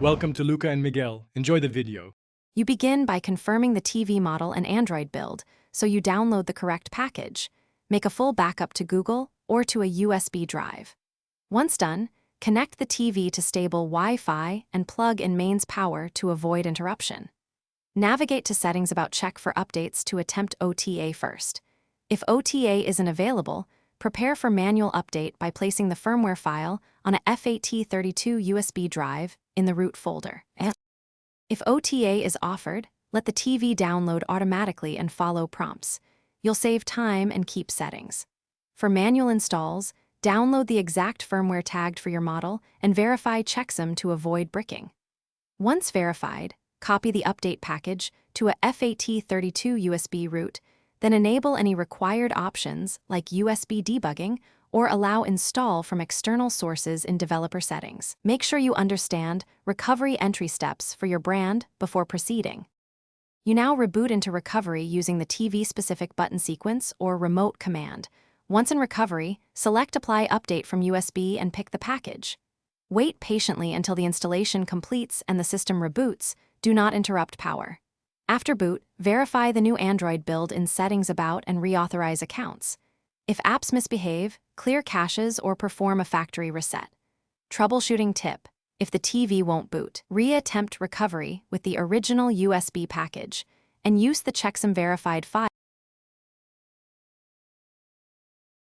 Welcome to Luca and Miguel. Enjoy the video. You begin by confirming the TV model and Android build, so you download the correct package. Make a full backup to Google or to a USB drive. Once done, connect the TV to stable Wi-Fi and plug in mains power to avoid interruption. Navigate to settings about check for updates to attempt OTA first. If OTA isn't available, prepare for manual update by placing the firmware file on a FAT32 USB drive in the root folder. If OTA is offered, let the TV download automatically and follow prompts. You'll save time and keep settings. For manual installs, download the exact firmware tagged for your model and verify checksum to avoid bricking. Once verified, copy the update package to a FAT32 USB root, then enable any required options like USB debugging or allow install from external sources in developer settings. Make sure you understand recovery entry steps for your brand before proceeding. You now reboot into recovery using the TV-specific button sequence or remote command. Once in recovery, select Apply Update from USB and pick the package. Wait patiently until the installation completes and the system reboots. Do not interrupt power. After boot, verify the new Android build in Settings About and reauthorize accounts. If apps misbehave, clear caches or perform a factory reset. Troubleshooting tip: if the TV won't boot, re-attempt recovery with the original USB package and use the checksum verified file.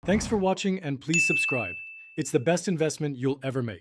Thanks for watching and please subscribe. It's the best investment you'll ever make.